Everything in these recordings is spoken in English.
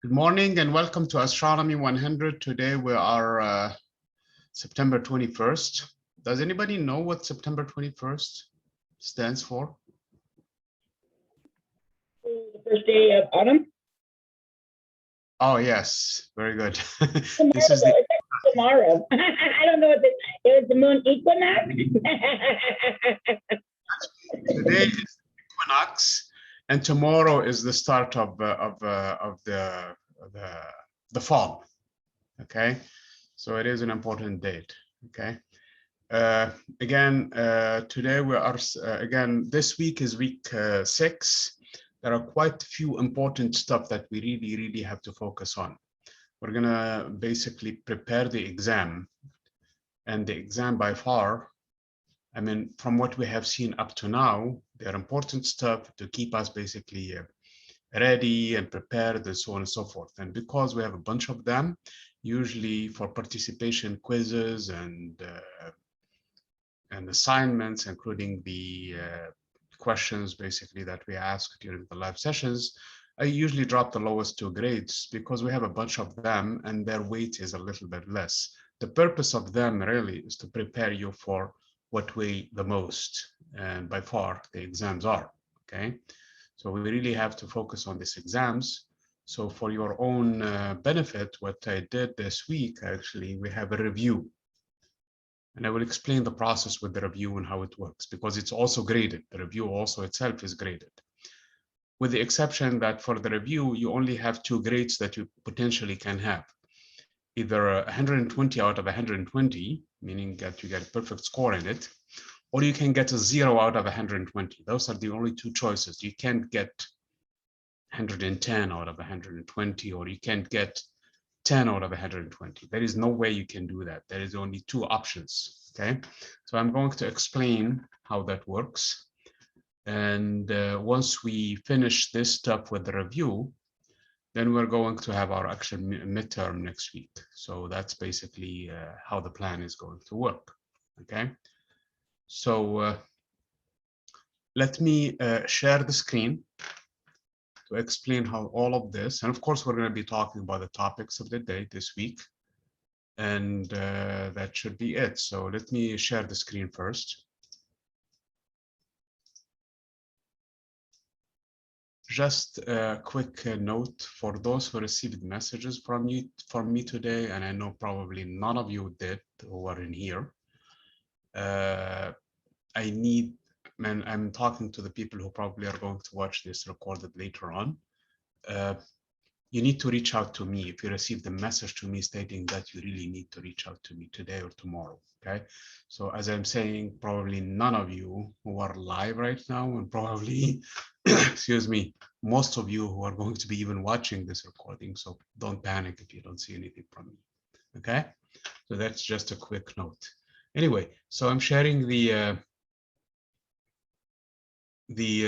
Good morning and welcome to Astronomy 100. Today we are September 21st. Does anybody know what September 21st stands for? The first day of autumn. Oh, yes. Very good. Tomorrow, This is the tomorrow. I don't know what it was the moon equinox. today is equinox, and tomorrow is the start of the fall. Okay, so it is an important date. Okay. Again, today we are again. This week is week 6. There are quite a few important stuff that we really have to focus on. We're gonna basically prepare the exam, and the exam by far, I mean, from what we have seen up to now, they're important stuff to keep us basically ready and prepared and so on and so forth. And because we have a bunch of them, usually for participation quizzes and assignments, including the questions basically that we ask during the live sessions, I usually drop the lowest 2 grades because we have a bunch of them and their weight is a little bit less. The purpose of them really is to prepare you for what weigh the most, and by far the exams are, okay? So we really have to focus on these exams. So for your own benefit, what I did this week, actually, we have a review. And I will explain the process with the review and how it works, because it's also graded. The review also itself is graded. With the exception that for the review, you only have 2 grades that you potentially can have. Either 120 out of 120, meaning that you get a perfect score in it, or you can get a 0 out of 120. Those are the only 2 choices. You can't get 110 out of 120, or you can't get 10 out of 120. There is no way you can do that. There is only 2 options, okay? So I'm going to explain how that works. And once we finish this stuff with the review, then we're going to have our actual midterm next week. So that's basically how the plan is going to work, okay? So let me share the screen to explain how all of this, and of course, we're going to be talking about the topics of the day this week, and that should be it. So let me share the screen first. Just a quick note for those who received messages from me today, and I know probably none of you did who are in here. I need, and I'm talking to the people who probably are going to watch this recorded later on. You need to reach out to me if you received a message to me stating that you really need to reach out to me today or tomorrow, okay? So as I'm saying, probably none of you who are live right now, and probably, excuse me, most of you who are going to be even watching this recording, so don't panic if you don't see anything from me, okay? So that's just a quick note. Anyway, so I'm sharing the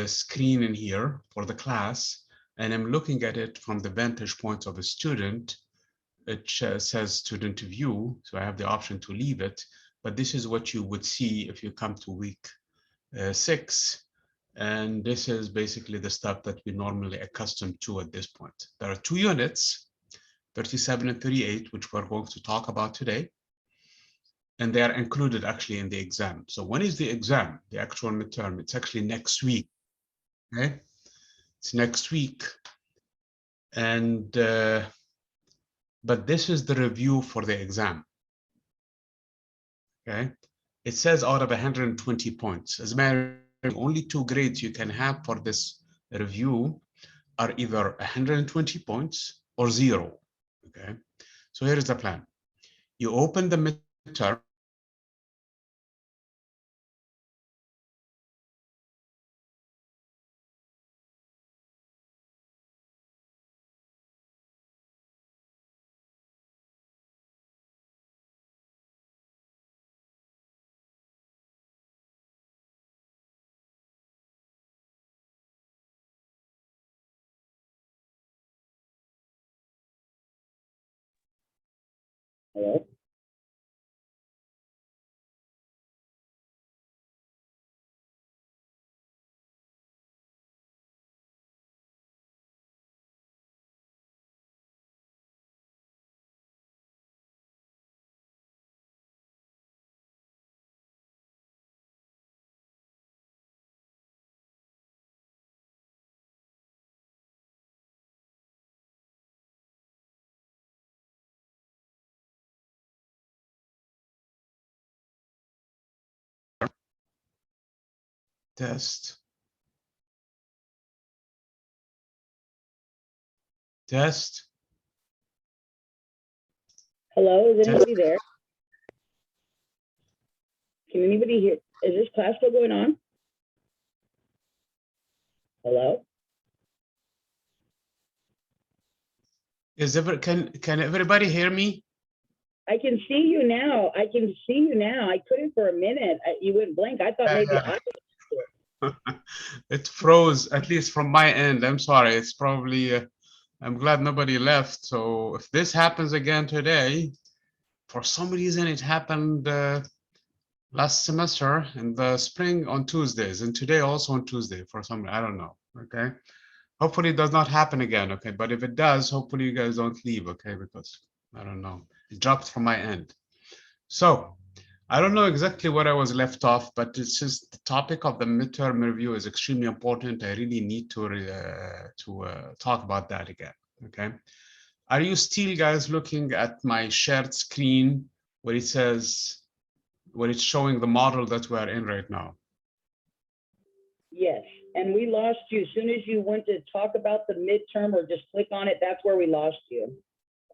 screen in here for the class, and I'm looking at it from the vantage point of a student. It says student view, so I have the option to leave it, but this is what you would see if you come to week 6. And this is basically the stuff that we normally accustomed to at this point. There are 2 units, 37 and 38, which we're going to talk about today. And they are included actually in the exam. So when is the exam, the actual midterm? It's actually next week, okay? It's next week. And, but this is the review for the exam, okay? It says out of 120 points. As a matter of fact, only 2 grades you can have for this review are either 120 points or 0, okay? So here is the plan. You open the midterm, Hello? Test. Test. Hello, is Test. anybody there? Can anybody hear? Is this class still going on? Hello? Can everybody hear me? I can see you now. I can see you now. I couldn't for a minute. You went blank. I thought maybe It froze, at least from my end. I'm sorry. It's probably, I'm glad nobody left. So if this happens again today, for some reason it happened last semester in the spring on Tuesdays, and today also on Tuesday for some, I don't know. Okay. Hopefully it does not happen again. Okay. But if it does, hopefully you guys don't leave. Okay. Because I don't know. It dropped from my end. So I don't know exactly where I was left off, but it's just the topic of the midterm review is extremely important. I really need to talk about that again. Okay. Are you still guys looking at my shared screen where it says, where it's showing the model that we are in right now? yes. And we lost you as soon as you went to talk about the midterm or just click on it. That's where we lost you.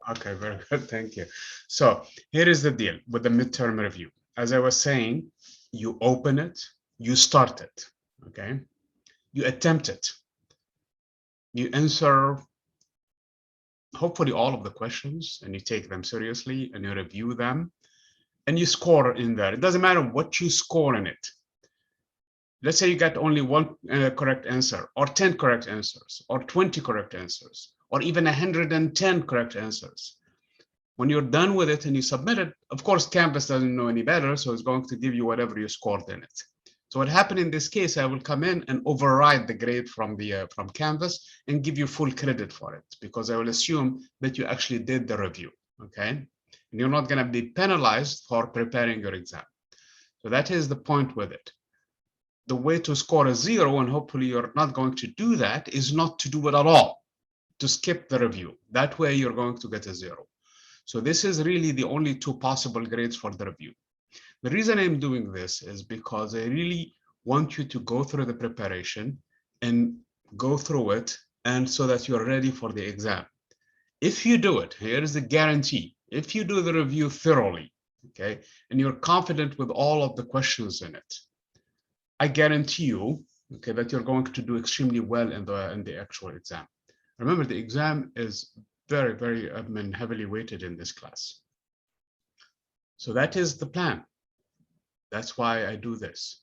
Okay, very good. Thank you. So here is the deal with the midterm review. As I was saying, you open it, you start it, okay? You attempt it. You answer hopefully all of the questions and you take them seriously and you review them and you score in there. It doesn't matter what you score in it. Let's say you got only one correct answer or 10 correct answers or 20 correct answers or even 110 correct answers. When you're done with it and you submit it, of course, Canvas doesn't know any better, so it's going to give you whatever you scored in it. So what happened in this case, I will come in and override the grade from Canvas and give you full credit for it, because I will assume that you actually did the review, okay? And you're not going to be penalized for preparing your exam. So that is the point with it. The way to score a 0, and hopefully you're not going to do that, is not to do it at all, to skip the review. That way you're going to get a 0. So this is really the only two possible grades for the review. The reason I'm doing this is because I really want you to go through the preparation and go through it, and so that you're ready for the exam. If you do it, here is the guarantee. If you do the review thoroughly, okay, and you're confident with all of the questions in it, I guarantee you, okay, that you're going to do extremely well in the actual exam. Remember, the exam is very, very heavily weighted in this class. So that is the plan. That's why I do this.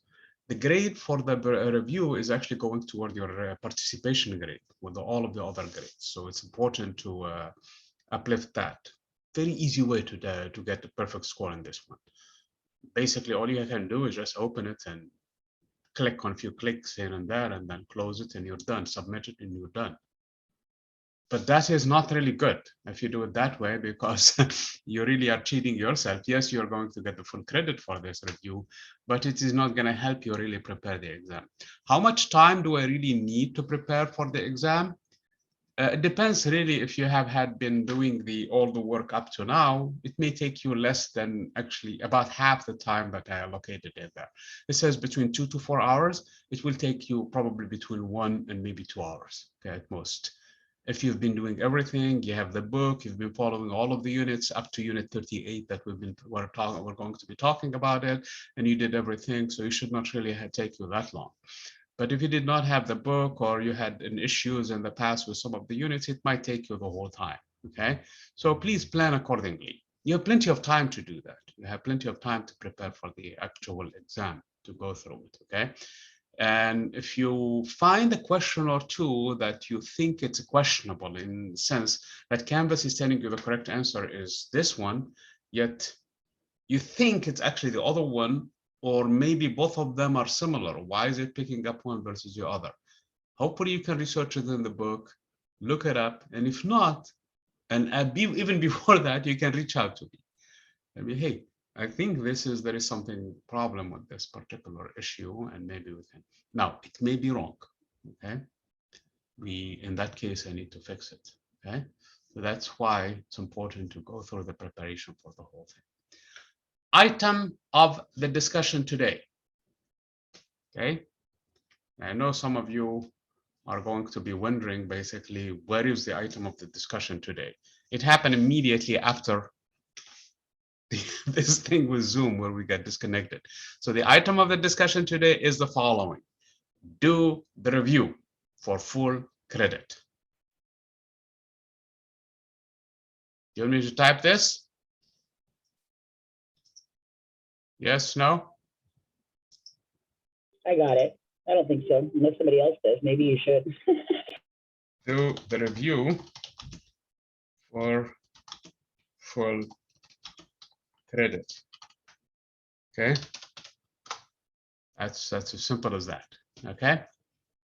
The grade for the review is actually going toward your participation grade with all of the other grades. So it's important to uplift that. Very easy way to get the perfect score in this one. Basically, all you can do is just open it and click on a few clicks here and there, and then close it and you're done. Submit it and you're done. But that is not really good if you do it that way, because you really are cheating yourself. Yes, you're going to get the full credit for this review, but it is not going to help you really prepare the exam. How much time do I really need to prepare for the exam? It depends really. If you have been doing all the work up to now, it may take you less than actually about half the time that I allocated in there. It says between 2 to 4 hours. It will take you probably between 1 and maybe 2 hours, okay, at most. If you've been doing everything, you have the book, you've been following all of the units up to unit 38 that we're going to be talking about it, and you did everything, so you should not really take you that long. But if you did not have the book, or you had issues in the past with some of the units, it might take you the whole time, okay? So please plan accordingly. You have plenty of time to do that. You have plenty of time to prepare for the actual exam, to go through it, okay? And if you find a question or two that you think it's questionable, in the sense that Canvas is telling you the correct answer is this one, yet you think it's actually the other one, or maybe both of them are similar. Why is it picking up one versus the other? Hopefully you can research it in the book, look it up, and if not, and even before that, you can reach out to me. I mean, hey, I think there is something problem with this particular issue, and maybe we can. Now, it may be wrong, okay? In that case, I need to fix it, okay? So that's why it's important to go through the preparation for the whole thing. Item of the discussion today, okay? I know some of you are going to be wondering basically, where is the item of the discussion today? It happened immediately after this thing with Zoom where we got disconnected. So the item of the discussion today is the following: do the review for full credit. You want me to type this? Yes, no? I got it. I don't think so, unless somebody else does. Maybe you should. Do the review for full credit. Okay. That's as simple as that. Okay.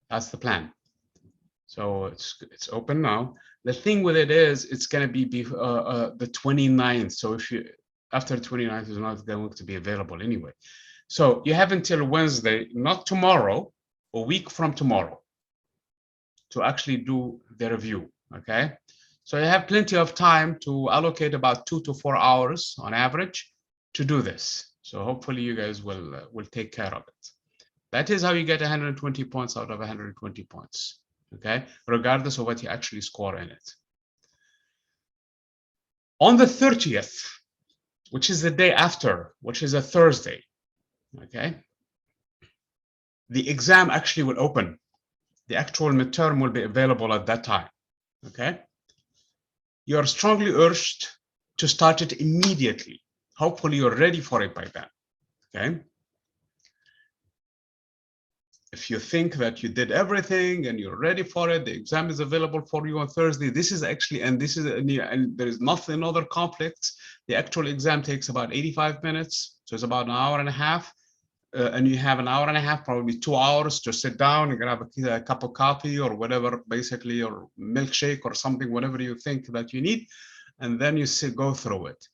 That's the plan. So it's open now. The thing with it is, it's going to be the 29th. So if you after 29th is not going to be available anyway. So you have until Wednesday, not tomorrow, a week from tomorrow, to actually do the review. Okay. So you have plenty of time to allocate about 2 to 4 hours on average to do this. So hopefully you guys will take care of it. That is how you get 120 points out of 120 points. Okay, regardless of what you actually score in it. On the 30th, which is the day after, which is a Thursday, okay, the exam actually will open. The actual midterm will be available at that time. Okay, you are strongly urged to start it immediately. Hopefully you're ready for it by then. Okay, if you think that you did everything and you're ready for it, the exam is available for you on Thursday. This is actually, and there is nothing other conflicts. The actual exam takes about 85 minutes. So it's about an hour and a half. And you have an hour and a half, probably 2 hours to sit down and grab a cup of coffee or whatever, basically, or milkshake or something, whatever you think that you need. And then you go through it.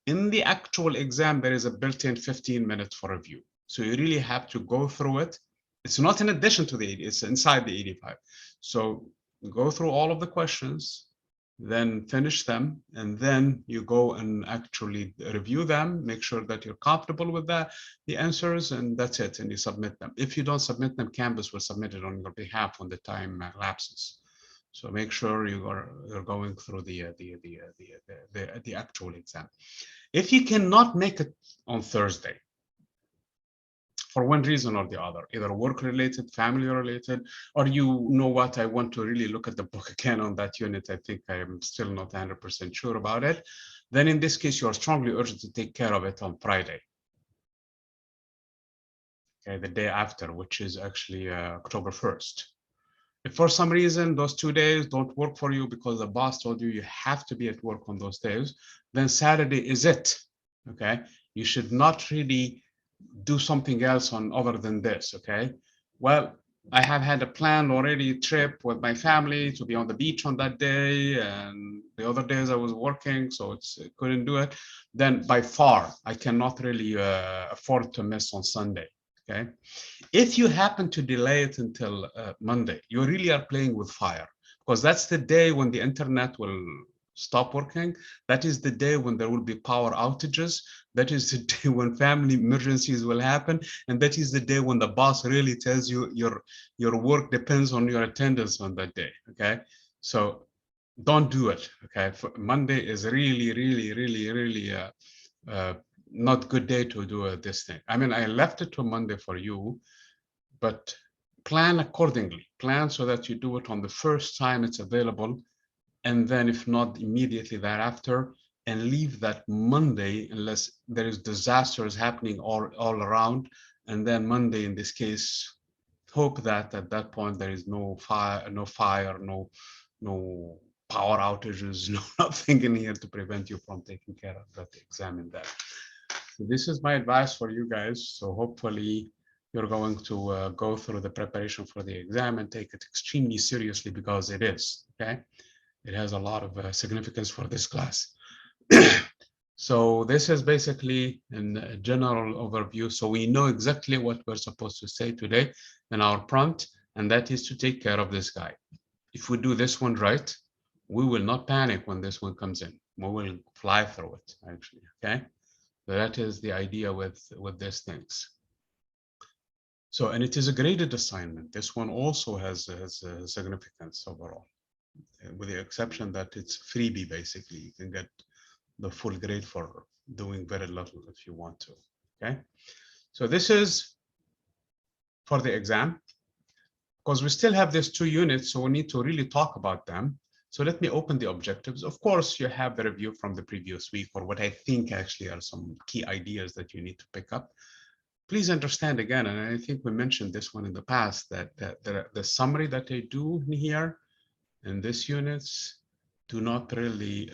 In the actual exam, there is a built-in 15 minutes for review. So you really have to go through it. It's not in addition to the 80, it's inside the 85. So go through all of the questions, then finish them, and then you go and actually review them, make sure that you're comfortable with the answers, and that's it, and you submit them. If you don't submit them, Canvas will submit it on your behalf when the time lapses. So make sure you're going through the actual exam. If you cannot make it on Thursday, for one reason or the other, either work related, family related, or you know what, I want to really look at the book again on that unit. I think I am still not 100% sure about it. Then in this case, you are strongly urged to take care of it on Friday. Okay, the day after, which is actually October 1st. If for some reason those 2 days don't work for you because the boss told you have to be at work on those days, then Saturday is it. Okay, you should not really do something else on other than this. Okay, well, I have had a planned already trip with my family to be on the beach on that day, and the other days I was working, so I couldn't do it. Then by far I cannot really afford to miss on Sunday. Okay, if you happen to delay it until Monday, you really are playing with fire, because that's the day when the internet will stop working. That is the day when there will be power outages. That is the day when family emergencies will happen. And that is the day when the boss really tells you your work depends on your attendance on that day. Okay, so don't do it. Okay, Monday is really not good day to do this thing. I mean, I left it to Monday for you, but plan accordingly. Plan so that you do it on the first time it's available, and then if not immediately thereafter, and leave that Monday unless there is disasters happening all around. And then Monday, in this case, hope that at that point there is no fire, no power outages, no nothing in here to prevent you from taking care of that exam in there. So this is my advice for you guys. So hopefully you're going to go through the preparation for the exam and take it extremely seriously, because it is, okay? It has a lot of significance for this class. So this is basically a general overview. So we know exactly what we're supposed to say today in our prompt, and that is to take care of this guy. If we do this one right, we will not panic when this one comes in. We will fly through it, actually, okay? So that is the idea with these things. So, and it is a graded assignment. This one also has a significance overall, with the exception that it's freebie, basically. You can get the full grade for doing very little if you want to, okay? So this is for the exam, because we still have these 2 units, so we need to really talk about them. So let me open the objectives. Of course, you have the review from the previous week, or what I think actually are some key ideas that you need to pick up. Please understand again, and I think we mentioned this one in the past, that the summary that I do in here in this units do not really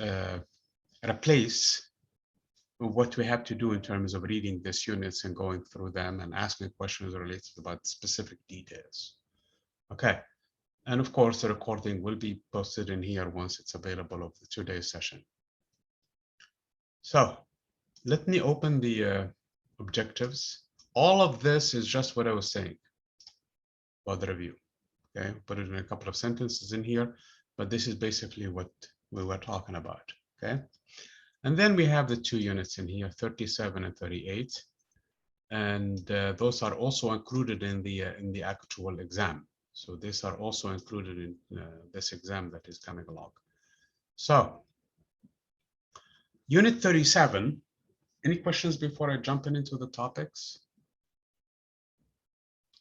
replace what we have to do in terms of reading these units and going through them and asking questions related about specific details. Okay, and of course the recording will be posted in here once it's available of the 2-day session. So let me open the objectives. All of this is just what I was saying about the review. Okay, put it in a couple of sentences in here, but this is basically what we were talking about. Okay, and then we have the 2 units in here, 37 and 38, and those are also included in the actual exam. So these are also included in this exam that is coming along. So unit 37, any questions before I jump into the topics?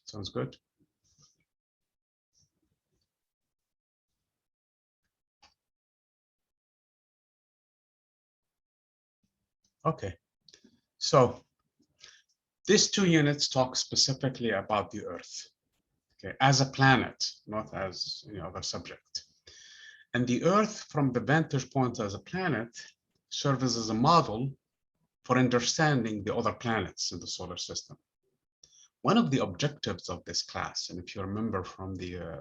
Sounds good. Okay, so these 2 units talk specifically about the Earth, okay, as a planet, not as any other subject. And the Earth, from the vantage point as a planet, serves as a model for understanding the other planets in the solar system. One of the objectives of this class, and if you remember from the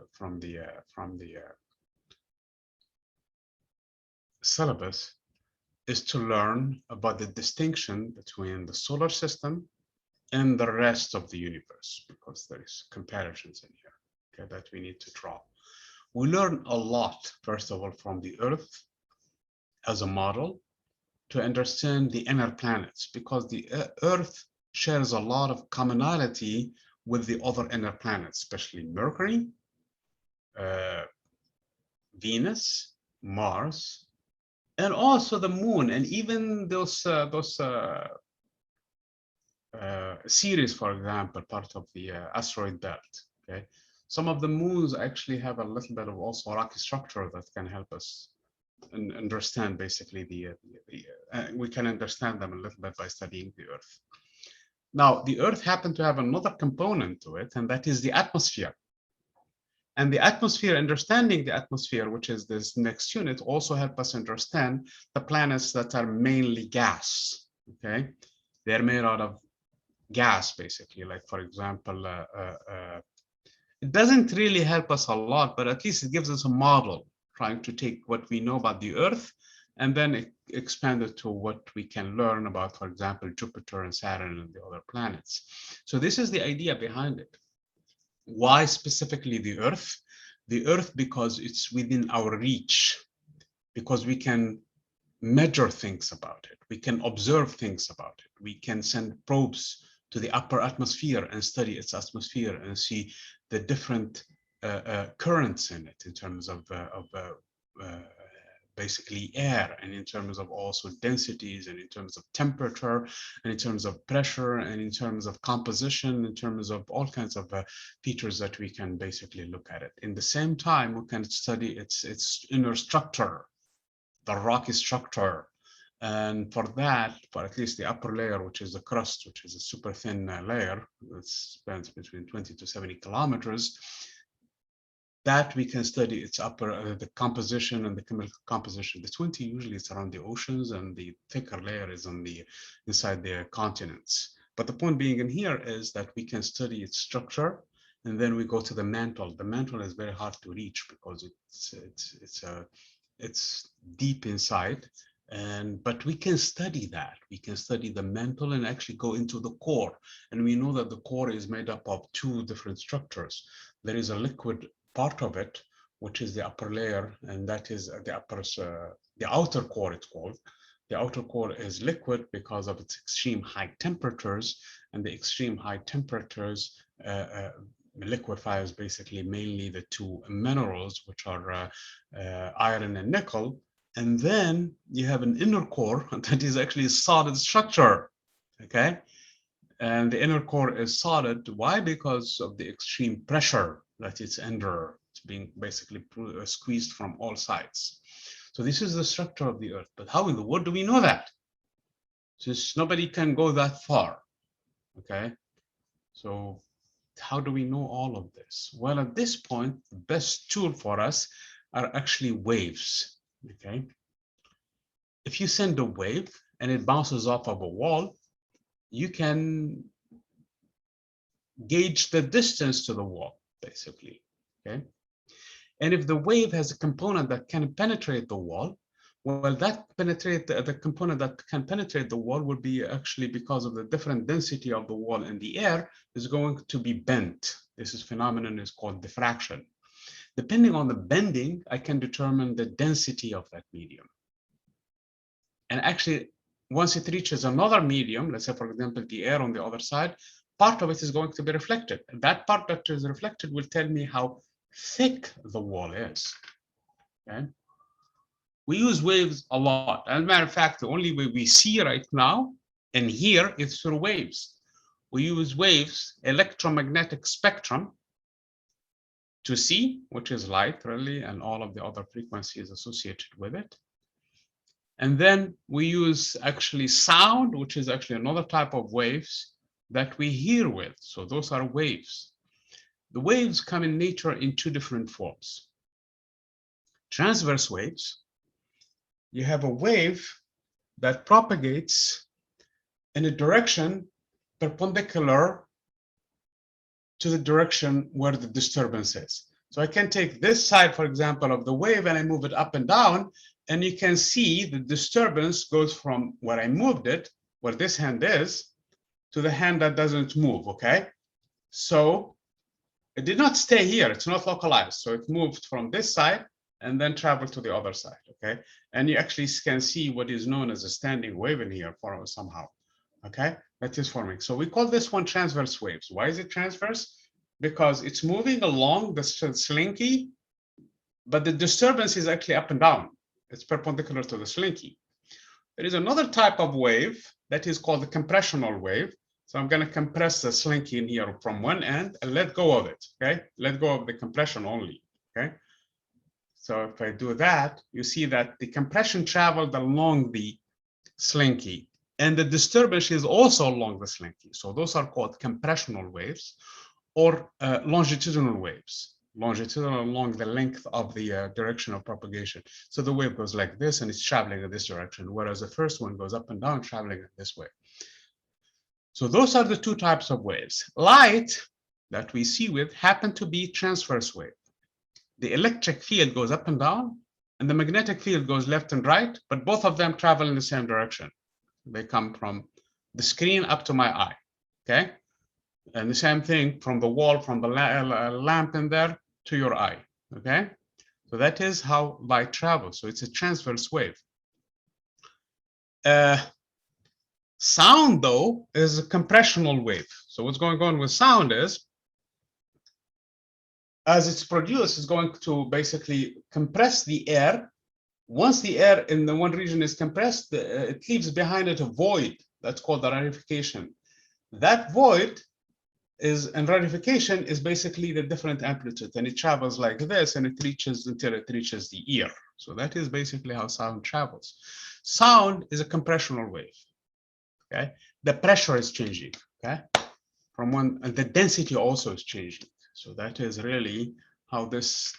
syllabus, is to learn about the distinction between the solar system and the rest of the universe, because there is comparisons in here, okay, that we need to draw. We learn a lot, first of all, from the Earth as a model to understand the inner planets, because the Earth shares a lot of commonality with the other inner planets, especially Mercury, Venus, Mars, and also the moon, and even those Ceres, for example, part of the asteroid belt. Okay, some of the moons actually have a little bit of also rocky structure that can help us and understand basically we can understand them a little bit by studying the Earth. Now, the Earth happened to have another component to it, and that is the atmosphere. And the atmosphere, understanding the atmosphere, which is this next unit, also help us understand the planets that are mainly gas. Okay, they're made out of gas, basically. Like, for example, it doesn't really help us a lot, but at least it gives us a model, trying to take what we know about the Earth and then expand it to what we can learn about, for example, Jupiter and Saturn and the other planets. So this is the idea behind it. Why specifically the Earth? The Earth because it's within our reach, because we can measure things about it. We can observe things about it. We can send probes to the upper atmosphere and study its atmosphere and see the different currents in it in terms of basically air, and in terms of also densities, and in terms of temperature, and in terms of pressure, and in terms of composition, in terms of all kinds of features that we can basically look at it. In the same time, we can study its inner structure, the rocky structure. And for that, for at least the upper layer, which is the crust, which is a super thin layer that spans between 20 to 70 kilometers, that we can study its upper, the composition and the chemical composition. The 20 usually is around the oceans, and the thicker layer is on the inside the continents. But the point being in here is that we can study its structure, and then we go to the mantle. The mantle is very hard to reach because it's deep inside. But we can study that. We can study the mantle and actually go into the core. And we know that the core is made up of 2 different structures. There is a liquid part of it, which is the upper layer, and that is the outer core, it's called. The outer core is liquid because of its extreme high temperatures, and the extreme high temperatures liquefies basically mainly the two minerals, which are iron and nickel. And then you have an inner core that is actually a solid structure, okay? And the inner core is solid. Why? Because of the extreme pressure that it's under. It's being basically squeezed from all sides. So this is the structure of the Earth. But how in the world do we know that? Since nobody can go that far, okay? So how do we know all of this? Well, at this point, the best tool for us are actually waves, okay? If you send a wave and it bounces off of a wall, you can gauge the distance to the wall, basically, okay? And if the wave has a component that can penetrate the wall, well, that the component that can penetrate the wall will be actually, because of the different density of the wall in the air, is going to be bent. This phenomenon is called diffraction. Depending on the bending, I can determine the density of that medium. And actually, once it reaches another medium, let's say, for example, the air on the other side, part of it is going to be reflected. And that part that is reflected will tell me how thick the wall is. Okay? We use waves a lot. As a matter of fact, the only way we see right now and hear is through waves. We use waves, electromagnetic spectrum, to see, which is light, really, and all of the other frequencies associated with it. And then we use actually sound, which is actually another type of waves that we hear with. So those are waves. The waves come in nature in two different forms. Transverse waves. You have a wave that propagates in a direction perpendicular to the direction where the disturbance is. So I can take this side, for example, of the wave, and I move it up and down, and you can see the disturbance goes from where I moved it, where this hand is, to the hand that doesn't move, okay? So it did not stay here, it's not localized. So it moved from this side and then traveled to the other side, okay? And you actually can see what is known as a standing wave in here for somehow, okay? That is forming. So we call this one transverse waves. Why is it transverse? Because it's moving along the slinky, but the disturbance is actually up and down. It's perpendicular to the slinky. There is another type of wave that is called the compressional wave. So I'm going to compress the slinky in here from one end and let go of it, okay? Let go of the compression only, okay? So if I do that, you see that the compression traveled along the slinky, and the disturbance is also along the slinky. So those are called compressional waves or longitudinal waves. Longitudinal along the length of the direction of propagation. So the wave goes like this and it's traveling in this direction, whereas the first one goes up and down traveling in this way. So those are the two types of waves. Light that we see with happen to be transverse wave. The electric field goes up and down and the magnetic field goes left and right, but both of them travel in the same direction. They come from the screen up to my eye, okay? And the same thing from the wall, from the lamp in there to your eye, okay? So that is how light travels. So it's a transverse wave. Sound, though, is a compressional wave. So what's going on with sound is, as it's produced, it's going to basically compress the air. Once the air in the one region is compressed, it leaves behind it a void. That's called the rarification. That void is, and rarification is basically the different amplitude, and it travels like this, and it reaches until it reaches the ear. So that is basically how sound travels. Sound is a compressional wave. Okay, the pressure is changing. Okay, from one, and the density also is changing. So that is really how this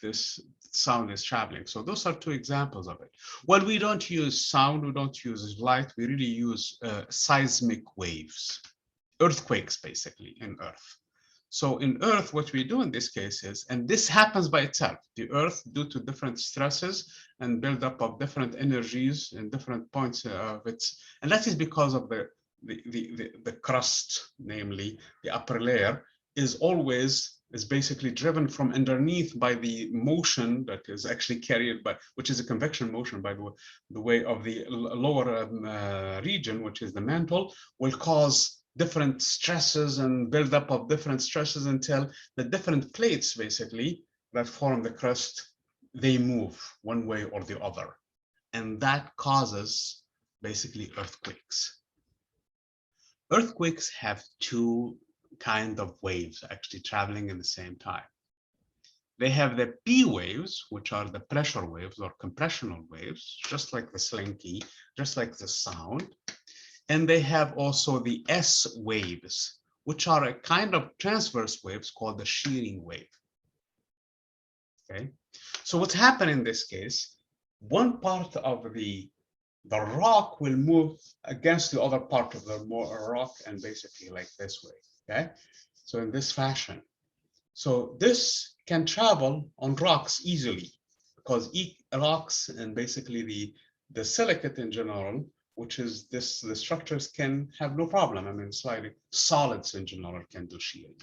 sound is traveling. So those are two examples of it. Well, we don't use sound, we don't use light, we really use seismic waves, earthquakes basically in Earth. So in Earth, what we do in this case is, and this happens by itself, the Earth, due to different stresses and buildup of different energies in different points of its, and that is because of the crust, namely the upper layer, is basically driven from underneath by the motion that is actually carried by, which is a convection motion, by the way of the lower region, which is the mantle, will cause different stresses and buildup of different stresses until the different plates basically that form the crust, they move one way or the other. And that causes basically earthquakes. Earthquakes have two kind of waves actually traveling in the same time. They have the P waves, which are the pressure waves or compressional waves, just like the slinky, just like the sound. And they have also the S waves, which are a kind of transverse waves called the shearing wave. Okay, so what's happened in this case, one part of the rock will move against the other part of the rock and basically like this way, okay? So in this fashion. So this can travel on rocks easily because rocks and basically the silicate in general, which is this, the structures can have no problem. I mean, slightly solids in general can do shearing,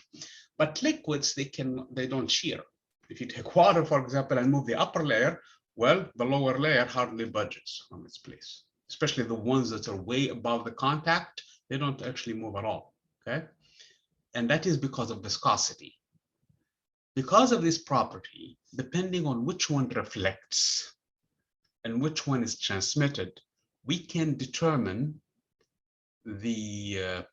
but liquids, they don't shear. If you take water, for example, and move the upper layer, well, the lower layer hardly budges from its place, especially the ones that are way above the contact, they don't actually move at all, okay? And that is because of viscosity. Because of this property, depending on which one reflects and which one is transmitted, we can determine the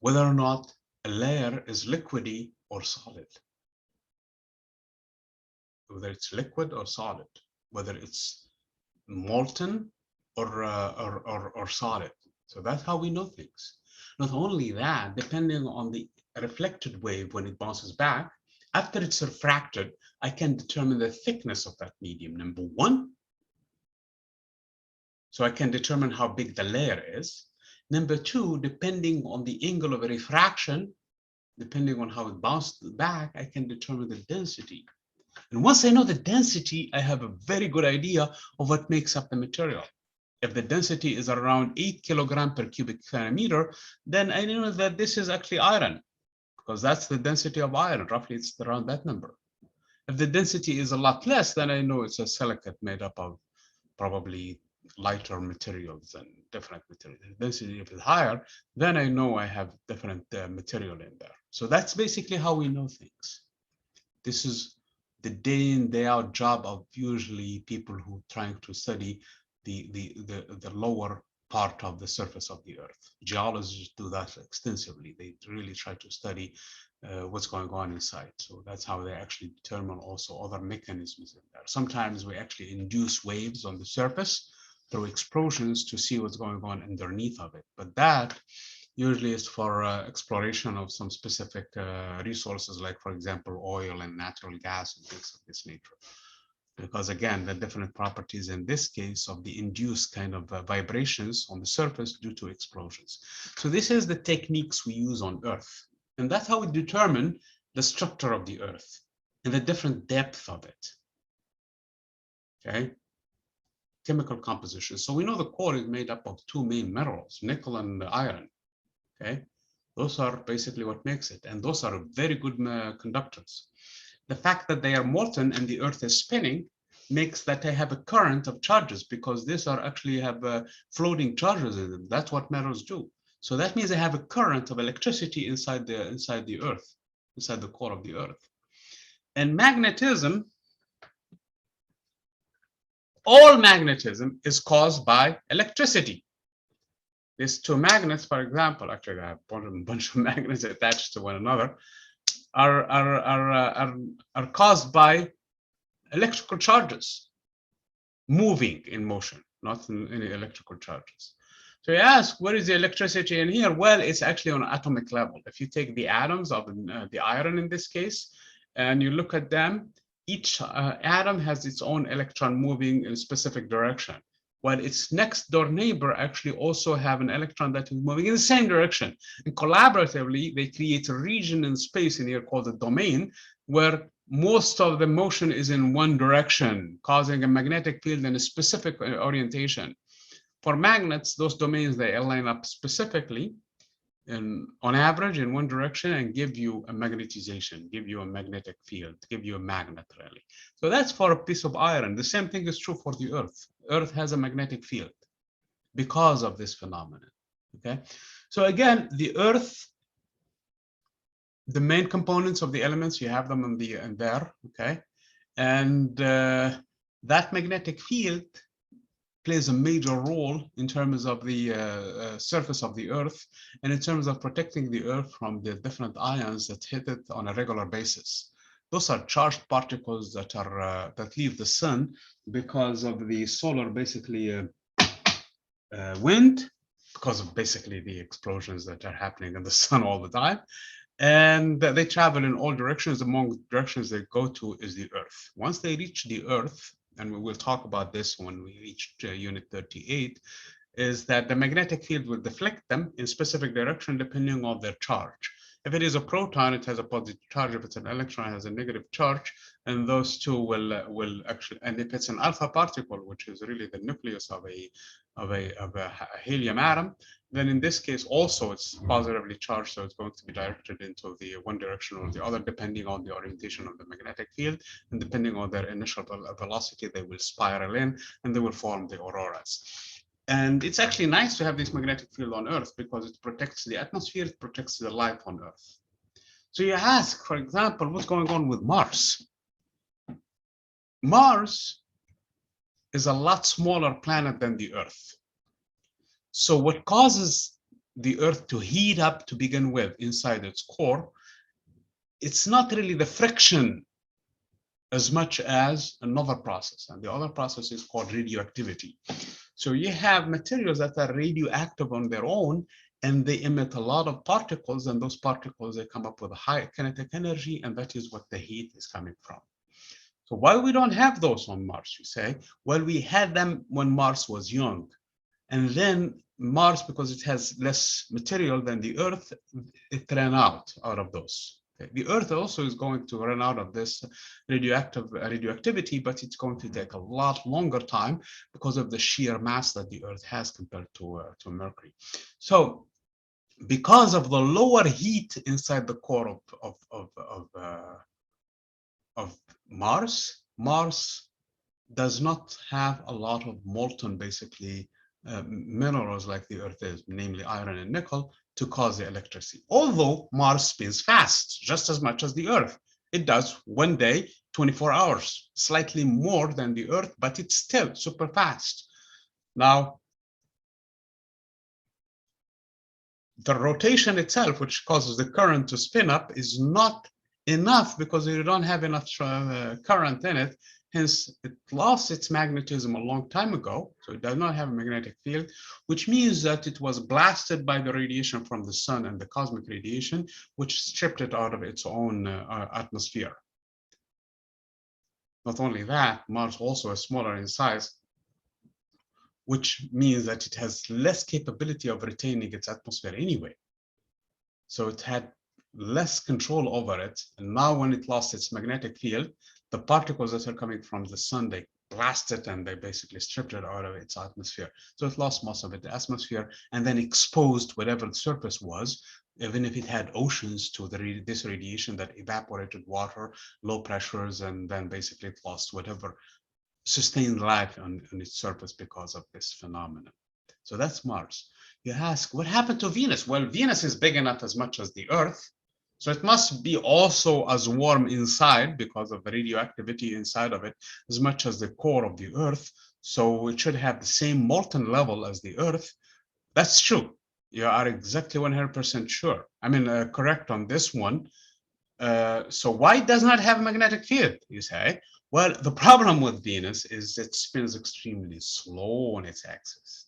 whether or not a layer is liquidy or solid, whether it's liquid or solid, whether it's molten or solid. So that's how we know things. Not only that, depending on the reflected wave when it bounces back, after it's refracted, I can determine the thickness of that medium, number one. So I can determine how big the layer is. Number two, depending on the angle of refraction, depending on how it bounced back, I can determine the density. And once I know the density, I have a very good idea of what makes up the material. If the density is around 8 kilogram per cubic centimeter, then I know that this is actually iron, because that's the density of iron. Roughly, it's around that number. If the density is a lot less, then I know it's a silicate made up of probably lighter materials and different materials. If the density is higher, then I know I have different material in there. So that's basically how we know things. This is the day in, day out job of usually people who are trying to study the lower part of the surface of the earth. Geologists do that extensively. They really try to study what's going on inside. So that's how they actually determine also other mechanisms in there. Sometimes we actually induce waves on the surface through explosions to see what's going on underneath of it. But that usually is for exploration of some specific resources, like, for example, oil and natural gas and things of this nature. Because again, the different properties in this case of the induced kind of vibrations on the surface due to explosions. So this is the techniques we use on Earth. And that's how we determine the structure of the Earth and the different depth of it. Okay. Chemical composition. So we know the core is made up of two main minerals, nickel and iron. Okay. Those are basically what makes it. And those are very good conductors. The fact that they are molten and the earth is spinning makes that they have a current of charges, because these are actually have floating charges in them. That's what metals do. So that means they have a current of electricity inside the earth, inside the core of the earth. And magnetism, all magnetism is caused by electricity. These two magnets, for example, actually I have a bunch of magnets attached to one another, are caused by electrical charges moving in motion, not in any electrical charges. So you ask, where is the electricity in here? Well, it's actually on an atomic level. If you take the atoms of the iron in this case, and you look at them, each atom has its own electron moving in a specific direction, while its next door neighbor actually also have an electron that is moving in the same direction. And collaboratively, they create a region in space in here called the domain, where most of the motion is in one direction, causing a magnetic field in a specific orientation. For magnets, those domains, they align up specifically on average in one direction and give you a magnetization, give you a magnetic field, give you a magnet really. So that's for a piece of iron. The same thing is true for the earth. Earth has a magnetic field because of this phenomenon. Okay, so again, the Earth, the main components of the elements, you have them in there. Okay, and that magnetic field plays a major role in terms of the surface of the Earth and in terms of protecting the Earth from the different ions that hit it on a regular basis. Those are charged particles that are that leave the sun because of the solar basically wind, because of basically the explosions that are happening in the sun all the time. And they travel in all directions. Among directions they go to is the Earth. Once they reach the Earth, and we will talk about this when we reach unit 38, is that the magnetic field will deflect them in specific direction depending on their charge. If it is a proton, it has a positive charge. If it's an electron, it has a negative charge, and those two will actually. And if it's an alpha particle, which is really the nucleus of a helium atom, then in this case also it's positively charged, so it's going to be directed into the one direction or the other, depending on the orientation of the magnetic field, and depending on their initial velocity, they will spiral in and they will form the auroras. And it's actually nice to have this magnetic field on Earth because it protects the atmosphere, it protects the life on Earth. So you ask, for example, what's going on with Mars? Mars is a lot smaller planet than the Earth. So what causes the Earth to heat up to begin with inside its core, it's not really the friction as much as another process. And the other process is called radioactivity. So you have materials that are radioactive on their own, and they emit a lot of particles, and those particles, they come up with a high kinetic energy, and that is what the heat is coming from. So why we don't have those on Mars, you say? Well, we had them when Mars was young. And then Mars, because it has less material than the Earth, it ran out of those. Okay. The Earth also is going to run out of this radioactivity, but it's going to take a lot longer time because of the sheer mass that the Earth has compared to Mercury. So because of the lower heat inside the core of Mars, Mars does not have a lot of molten, basically, minerals like the Earth is, namely iron and nickel, to cause the electricity. Although Mars spins fast, just as much as the Earth. It does one day, 24 hours, slightly more than the Earth, but it's still super fast. Now, the rotation itself, which causes the current to spin up, is not enough because you don't have enough current in it. Hence, it lost its magnetism a long time ago, so it does not have a magnetic field, which means that it was blasted by the radiation from the sun and the cosmic radiation, which stripped it out of its own atmosphere. Not only that, Mars also is smaller in size, which means that it has less capability of retaining its atmosphere anyway. So it had less control over it. And now when it lost its magnetic field, the particles that are coming from the sun, they blast it and they basically stripped it out of its atmosphere. So it lost most of its atmosphere and then exposed whatever the surface was, even if it had oceans, to this radiation that evaporated water, low pressures, and then basically it lost whatever sustained life on its surface because of this phenomenon. So that's Mars. You ask, what happened to Venus? Well, Venus is big enough as much as the Earth, so it must be also as warm inside because of the radioactivity inside of it, as much as the core of the Earth. So it should have the same molten level as the Earth. That's true. You are exactly 100% sure. I mean, correct on this one. So why it does not have a magnetic field, you say? Well, the problem with Venus is it spins extremely slow on its axis.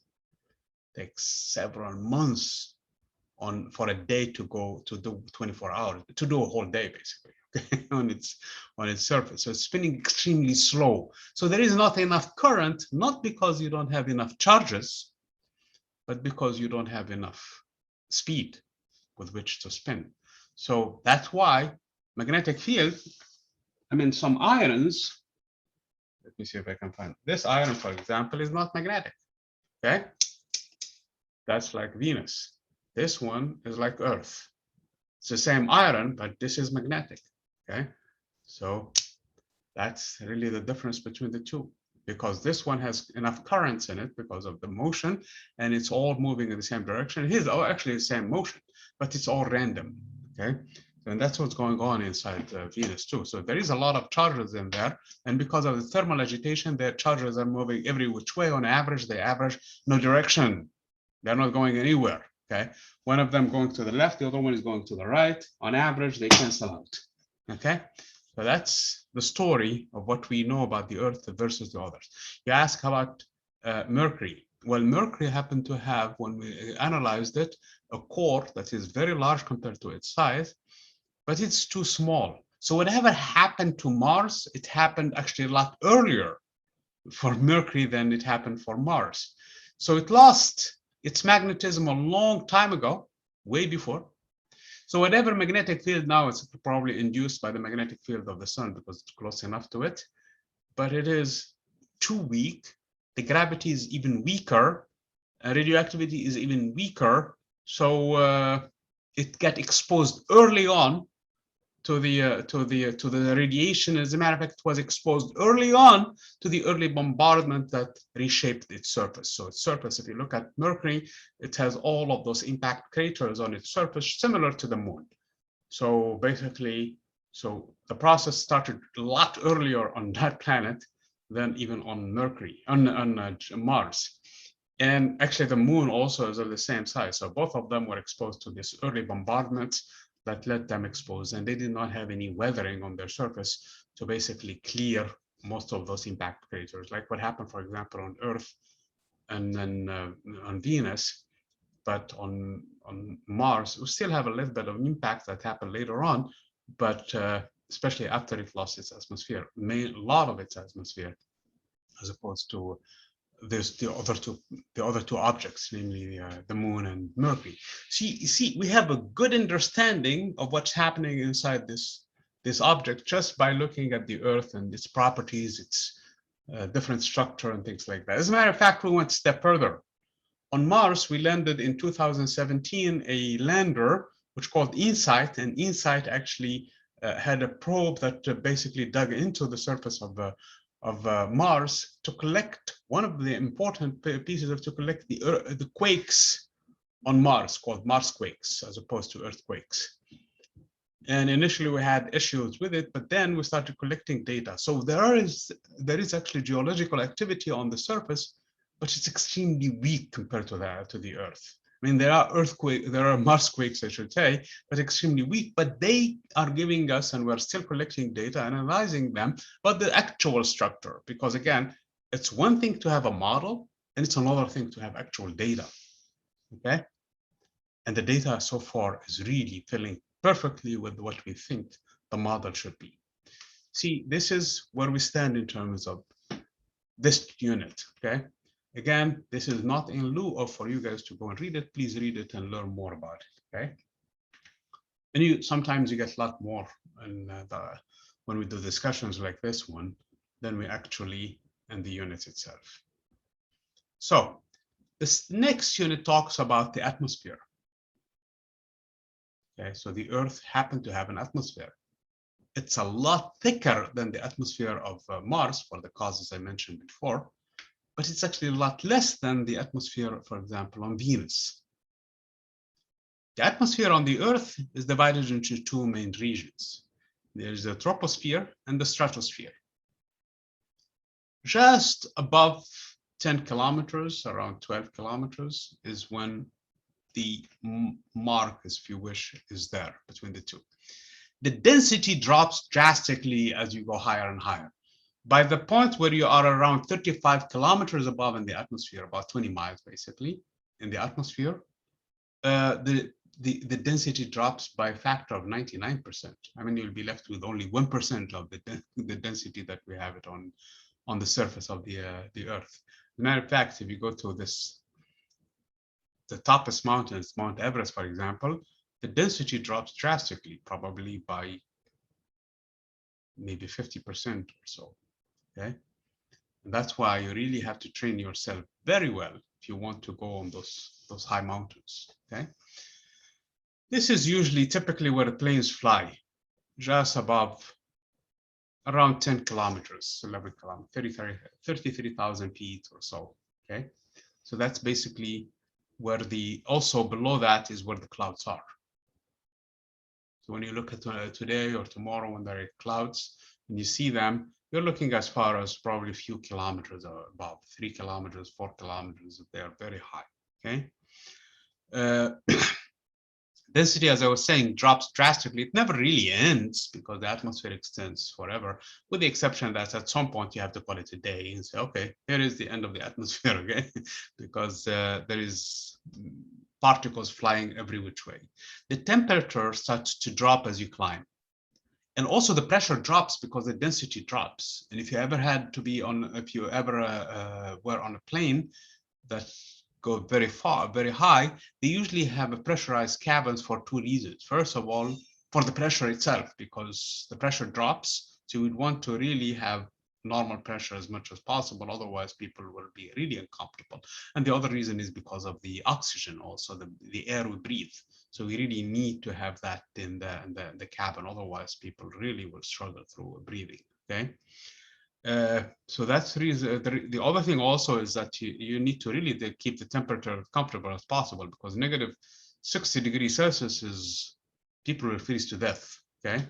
It takes several months for a day to go to do 24 hours, to do a whole day basically on its surface. So it's spinning extremely slow. So there is not enough current, not because you don't have enough charges, but because you don't have enough speed with which to spin. So that's why magnetic field, I mean, some irons, let me see if I can find this iron, for example, is not magnetic. Okay, that's like Venus. This one is like Earth. It's the same iron, but this is magnetic. Okay, so that's really the difference between the two. because this one has enough currents in it because of the motion, and it's all moving in the same direction. Here's actually the same motion, but it's all random, okay? And that's what's going on inside Venus too. So there is a lot of charges in there, and because of the thermal agitation, their charges are moving every which way. On average, they average no direction. They're not going anywhere, okay? One of them going to the left, the other one is going to the right. On average, they cancel out, okay? So that's the story of what we know about the Earth versus the others. You ask about Mercury. Well, Mercury happened to have, when we analyzed it, a core that is very large compared to its size, but it's too small. So whatever happened to Mars, it happened actually a lot earlier for Mercury than it happened for Mars. So it lost its magnetism a long time ago, way before. So whatever magnetic field now is probably induced by the magnetic field of the sun because it's close enough to it, but it is too weak. The gravity is even weaker. Radioactivity is even weaker. So it got exposed early on to the radiation. As a matter of fact, it was exposed early on to the early bombardment that reshaped its surface. So its surface, if you look at Mercury, it has all of those impact craters on its surface, similar to the moon. So basically, so the process started a lot earlier on that planet than even on Mercury, on Mars. And actually the moon also is of the same size. So both of them were exposed to this early bombardments that let them expose, and they did not have any weathering on their surface to basically clear most of those impact craters, like what happened, for example, on Earth and then on Venus. But on Mars, we still have a little bit of impact that happened later on, but especially after it lost its atmosphere, a lot of its atmosphere, as opposed to the other two objects, namely the moon and Mercury. See, we have a good understanding of what's happening inside this object just by looking at the Earth and its properties, its different structure and things like that. As a matter of fact, we went a step further. On Mars, we landed in 2017 a lander which called InSight, and InSight actually had a probe that basically dug into the surface of Mars to collect one of the important pieces to collect the quakes on Mars, called Mars quakes, as opposed to earthquakes. And initially we had issues with it, but then we started collecting data. So there is actually geological activity on the surface, but it's extremely weak compared to the Earth. I mean, there are Mars quakes, I should say, but extremely weak, but they are giving us, and we're still collecting data, analyzing them, but the actual structure, because again, it's one thing to have a model, and it's another thing to have actual data, okay? And the data so far is really filling perfectly with what we think the model should be. See, this is where we stand in terms of this unit, okay? Again, this is not in lieu of for you guys to go and read it. Please read it and learn more about it, okay? And sometimes you get a lot more when we do discussions like this one than we actually in the unit itself. So this next unit talks about the atmosphere. Okay, so the Earth happened to have an atmosphere. It's a lot thicker than the atmosphere of Mars for the causes I mentioned before, but it's actually a lot less than the atmosphere, for example, on Venus. The atmosphere on the Earth is divided into two main regions. There's the troposphere and the stratosphere. Just above 10 kilometers, around 12 kilometers, is when the mark, if you wish, is there between the two. The density drops drastically as you go higher and higher. By the point where you are around 35 kilometers above in the atmosphere, about 20 miles basically in the atmosphere, the density drops by a factor of 99%. I mean, you'll be left with only 1% of the density that we have it on the surface of the Earth. As a matter of fact, if you go to the toppest mountains, Mount Everest, for example, the density drops drastically, probably by maybe 50% or so, okay? And that's why you really have to train yourself very well if you want to go on those high mountains, okay? This is typically where the planes fly, just above around 10 kilometers, 11 kilometers, 33,000 feet or so, okay? So that's basically where also below that is where the clouds are. So when you look at today or tomorrow when there are clouds and you see them, you're looking as far as probably a few kilometers or above 3 kilometers, 4 kilometers, if they are very high, okay? Density, as I was saying, drops drastically. It never really ends because the atmosphere extends forever, with the exception that at some point you have to call it a day and say, okay, here is the end of the atmosphere, okay? Because there is particles flying every which way. The temperature starts to drop as you climb. And also the pressure drops because the density drops. And if you ever had to be on, if you ever were on a plane that go very far, very high, they usually have a pressurized cabins for two reasons. First of all, for the pressure itself, because the pressure drops. So we'd want to really have normal pressure as much as possible. Otherwise, people will be really uncomfortable. And the other reason is because of the oxygen, also the air we breathe. So we really need to have that in the cabin. Otherwise, people really will struggle through breathing. Okay. So that's the reason. The other thing also is that you need to really keep the temperature as comfortable as possible, because negative 60 degrees Celsius is, people will freeze to death, okay?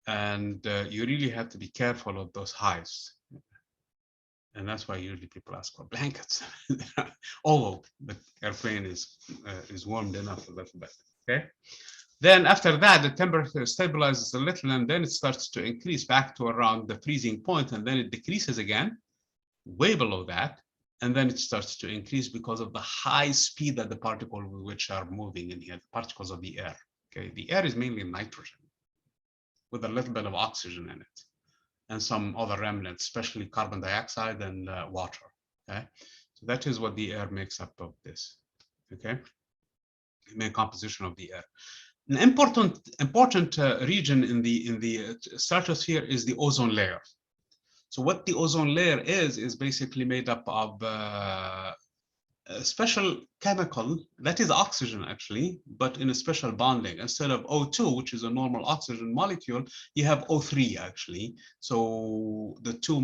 And you really have to be careful of those highs. And that's why usually people ask for blankets. Although the airplane is warmed enough a little bit, okay? Then after that, the temperature stabilizes a little, and then it starts to increase back to around the freezing point, and then it decreases again, way below that, and then it starts to increase because of the high speed that the particles which are moving in here, the particles of the air. Okay, the air is mainly nitrogen with a little bit of oxygen in it, and some other remnants, especially carbon dioxide and water. Okay, so that is what the air makes up of this. Okay, the main composition of the air. An important region in the stratosphere is the ozone layer. So what the ozone layer is basically made up of a special chemical that is oxygen actually, but in a special bonding. Instead of O2, which is a normal oxygen molecule, you have O3 actually. So the two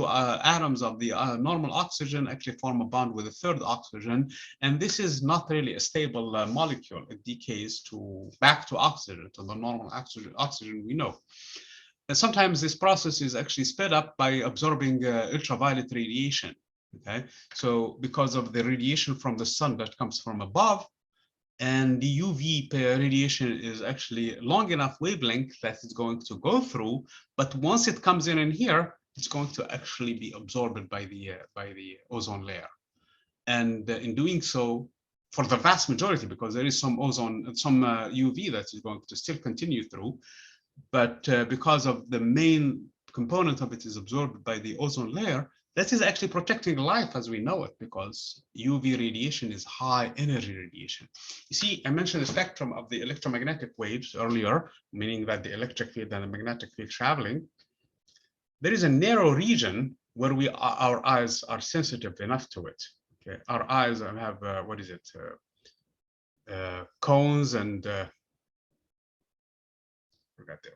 atoms of the normal oxygen actually form a bond with a third oxygen, and this is not really a stable molecule. It decays back to oxygen, to the normal oxygen we know. And sometimes this process is actually sped up by absorbing ultraviolet radiation. Okay, so because of the radiation from the sun that comes from above, and the UV radiation is actually long enough wavelength that it's going to go through, but once it comes in here, it's going to actually be absorbed by the ozone layer. And in doing so, for the vast majority, because there is some ozone, some UV that is going to still continue through, but because of the main component of it is absorbed by the ozone layer, that is actually protecting life as we know it, because UV radiation is high energy radiation. You see, I mentioned the spectrum of the electromagnetic waves earlier, meaning that the electric field and the magnetic field traveling. There is a narrow region where our eyes are sensitive enough to it. Okay, our eyes have what is it? Cones and forgot that.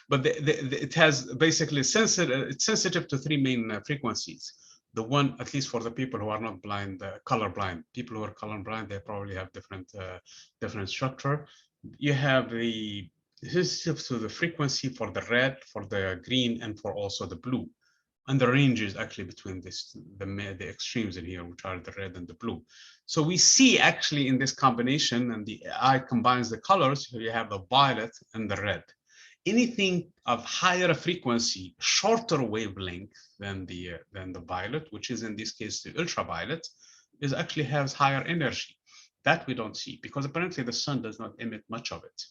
But it has basically it's sensitive to three main frequencies. The one, at least for the people who are not blind, color blind. People who are color blind, they probably have different structure. You have the sensitive to the frequency for the red, for the green, and for also the blue. And the range is actually between the extremes in here, which are the red and the blue. So we see actually in this combination, and the eye combines the colors, you have the violet and the red. Anything of higher frequency, shorter wavelength than the violet, which is in this case the ultraviolet, is actually has higher energy. That we don't see because apparently the sun does not emit much of it.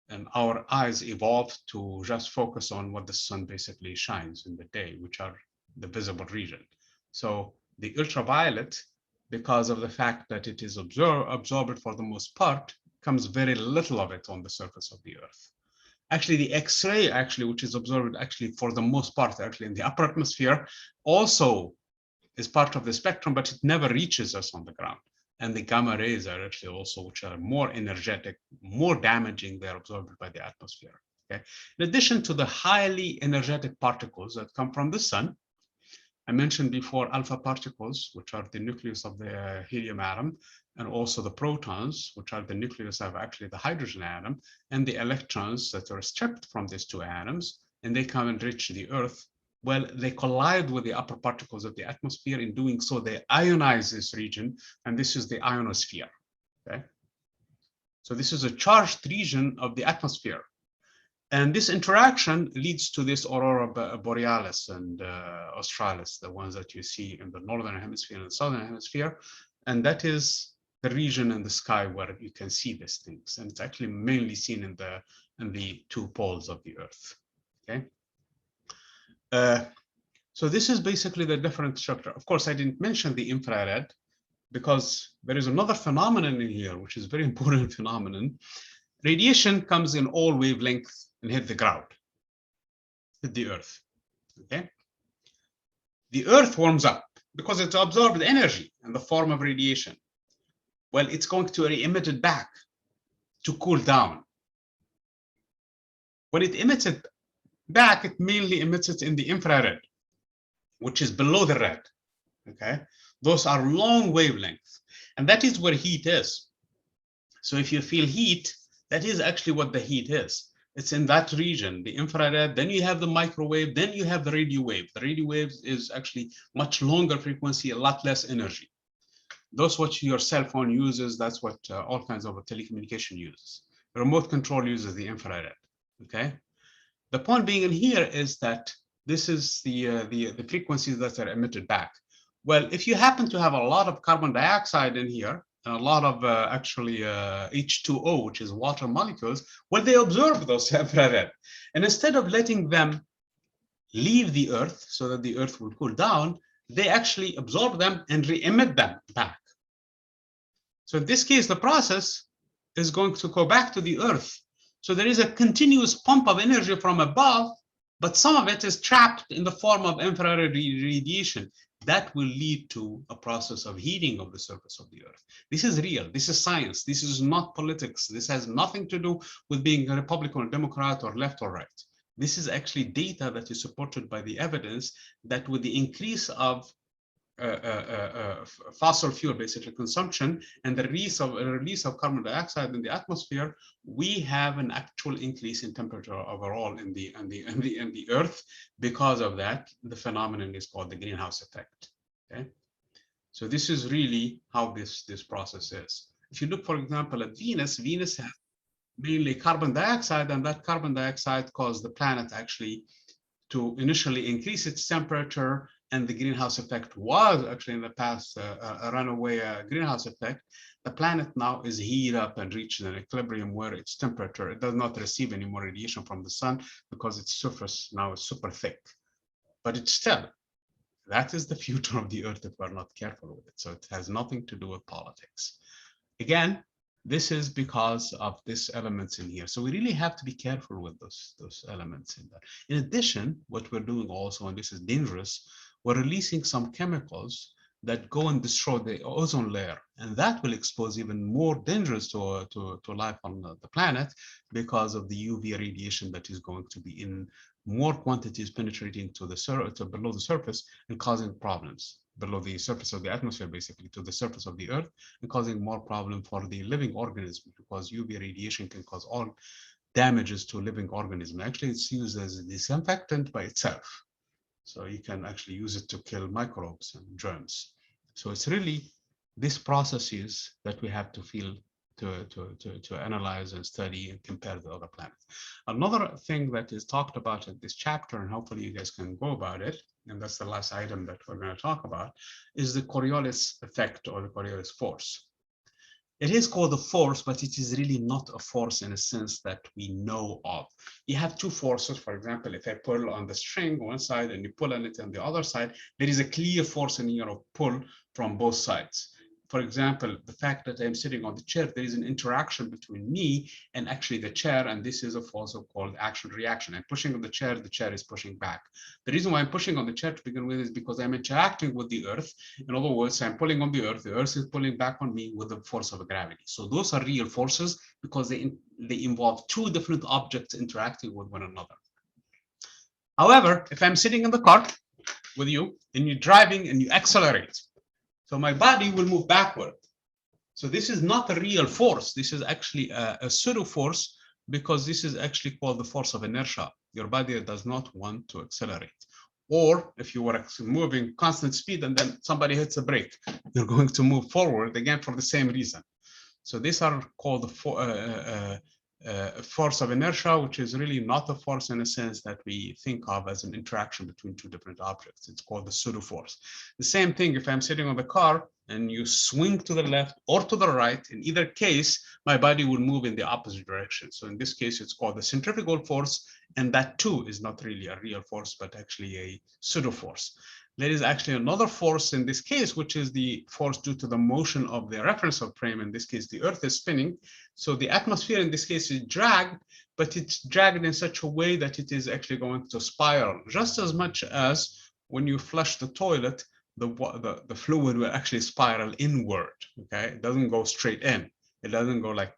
And our eyes evolved to just focus on what the sun basically shines in the day, which are the visible region. So the ultraviolet, because of the fact that it is absorbed for the most part, comes very little of it on the surface of the Earth. Actually, the X-ray, which is absorbed actually for the most part, actually in the upper atmosphere, also is part of the spectrum, but it never reaches us on the ground. And the gamma rays are actually also, which are more energetic, more damaging, they're absorbed by the atmosphere. Okay. In addition to the highly energetic particles that come from the sun, I mentioned before alpha particles, which are the nucleus of the helium atom, and also the protons, which are the nucleus of actually the hydrogen atom, and the electrons that are stripped from these two atoms, and they come and reach the Earth. Well, they collide with the upper particles of the atmosphere. In doing so, they ionize this region, and this is the ionosphere. Okay? So this is a charged region of the atmosphere. And this interaction leads to this aurora borealis and australis, the ones that you see in the northern hemisphere and the southern hemisphere. And that is the region in the sky where you can see these things. And it's actually mainly seen in the two poles of the Earth. Okay. So this is basically the different structure. Of course, I didn't mention the infrared because there is another phenomenon in here, which is a very important phenomenon. Radiation comes in all wavelengths and hit the ground, hit the Earth. Okay. The Earth warms up because it's absorbed energy in the form of radiation. Well, it's going to re-emit it back to cool down. When it emits it back, it mainly emits it in the infrared, which is below the red. Okay. Those are long wavelengths, and that is where heat is. So if you feel heat, that is actually what the heat is. It's in that region, the infrared, then you have the microwave, then you have the radio wave. The radio wave is actually much longer frequency, a lot less energy. That's what your cell phone uses. That's what all kinds of telecommunication uses. The remote control uses the infrared, okay? The point being in here is that this is the frequencies that are emitted back. Well, if you happen to have a lot of carbon dioxide in here, and a lot of H2O, which is water molecules, well, they absorb those infrared. And instead of letting them leave the Earth so that the Earth will cool down, they actually absorb them and re-emit them back. So in this case, the process is going to go back to the Earth. So there is a continuous pump of energy from above, but some of it is trapped in the form of infrared radiation. That will lead to a process of heating of the surface of the Earth. This is real. This is science. This is not politics. This has nothing to do with being a Republican or Democrat or left or right. This is actually data that is supported by the evidence that with the increase of fossil fuel basically consumption and the release of carbon dioxide in the atmosphere, we have an actual increase in temperature overall in the Earth. Because of that, the phenomenon is called the greenhouse effect. Okay, so this is really how this process is. If you look, for example, at Venus, Venus has mainly carbon dioxide, and that carbon dioxide caused the planet actually to initially increase its temperature, and the greenhouse effect was actually in the past a runaway greenhouse effect. The planet now is heated up and reached an equilibrium where its temperature, it does not receive any more radiation from the sun because its surface now is super thick. But it's still, that is the future of the Earth if we're not careful with it. So it has nothing to do with politics. Again, this is because of these elements in here. So we really have to be careful with those elements in there. In addition, what we're doing also, and this is dangerous, we're releasing some chemicals that go and destroy the ozone layer. And that will expose even more dangers to life on the planet because of the UV radiation that is going to be in more quantities penetrating to below the surface and causing problems below the surface of the atmosphere, basically to the surface of the Earth, and causing more problem for the living organism, because UV radiation can cause all damages to living organism. Actually, it's used as a disinfectant by itself. So you can actually use it to kill microbes and germs. So it's really these processes that we have to feel to analyze and study and compare to other planets. Another thing that is talked about in this chapter, and hopefully you guys can go about it, and that's the last item that we're going to talk about, is the Coriolis effect or the Coriolis force. It is called a force, but it is really not a force in a sense that we know of. You have two forces. For example, if I pull on the string on one side and you pull on it on the other side, there is a clear force in here of pull from both sides. for example, the fact that I'm sitting on the chair, there is an interaction between me and actually the chair, and this is a force called action-reaction. I'm pushing on the chair is pushing back. The reason why I'm pushing on the chair to begin with is because I'm interacting with the Earth. In other words, I'm pulling on the Earth is pulling back on me with the force of gravity. So those are real forces because they involve two different objects interacting with one another. However, if I'm sitting in the car with you and you're driving and you accelerate, so my body will move backward. So this is not a real force. This is actually a pseudo force because this is actually called the force of inertia. Your body does not want to accelerate. Or if you were moving constant speed and then somebody hits a brake, you're going to move forward again for the same reason. So these are called the force of inertia, which is really not a force in a sense that we think of as an interaction between two different objects. It's called the pseudo force. The same thing if I'm sitting on the car and you swing to the left or to the right, in either case, my body will move in the opposite direction. So in this case, it's called the centrifugal force, and that too is not really a real force, but actually a pseudo force. There is actually another force in this case, which is the force due to the motion of the reference frame. In this case, the Earth is spinning. So the atmosphere in this case is dragged, but it's dragged in such a way that it is actually going to spiral, just as much as when you flush the toilet, the fluid will actually spiral inward. Okay, it doesn't go straight in. It doesn't go like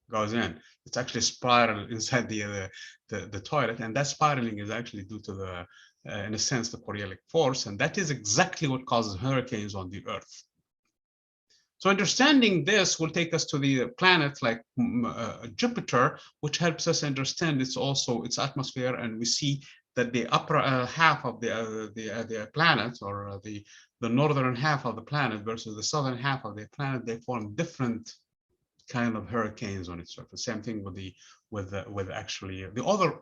goes in. It's actually spiral inside the toilet, and that spiraling is actually due to the in a sense, the Coriolis force, and that is exactly what causes hurricanes on the Earth. So understanding this will take us to the planets like Jupiter, which helps us understand its atmosphere, and we see that the upper half of the planet, or the northern half of the planet versus the southern half of the planet, they form different kind of hurricanes on its surface. Same thing with actually the other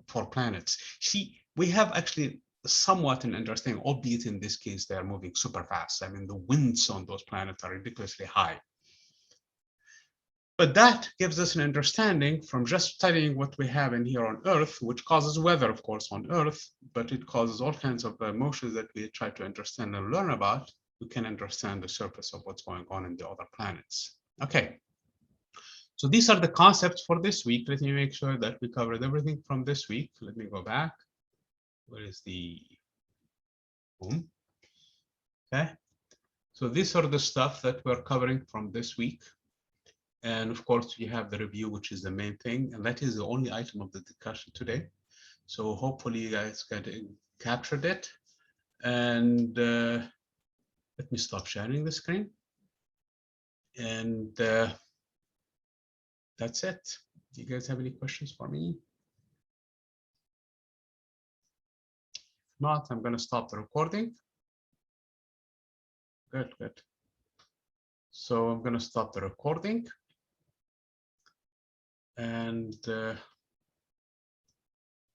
4 planets. See, we have actually somewhat an understanding, albeit in this case, they are moving super fast. I mean, the winds on those planets are ridiculously high. But that gives us an understanding from just studying what we have in here on Earth, which causes weather, of course, on Earth, but it causes all kinds of motions that we try to understand and learn about. We can understand the surface of what's going on in the other planets. Okay. So these are the concepts for this week. Let me make sure that we covered everything from this week. Let me go back. Where is the boom? Okay. So these are the stuff that we're covering from this week. And of course, you have the review, which is the main thing. And that is the only item of the discussion today. So hopefully you guys captured it. And let me stop sharing the screen. And that's it. Do you guys have any questions for me? If not, I'm going to stop the recording. Good, good. So I'm going to stop the recording. And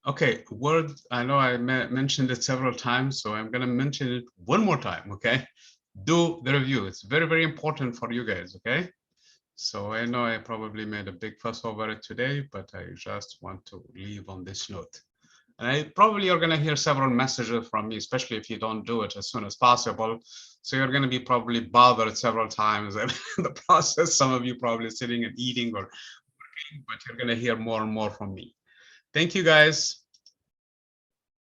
okay, word, I know I mentioned it several times, so I'm going to mention it one more time, okay? Do the review. It's very, very important for you guys, okay? So I know I probably made a big fuss over it today, but I just want to leave on this note. And I probably are going to hear several messages from me, especially if you don't do it as soon as possible. So you're going to be probably bothered several times in the process. Some of you probably sitting and eating or working, but you're going to hear more and more from me. Thank you, guys.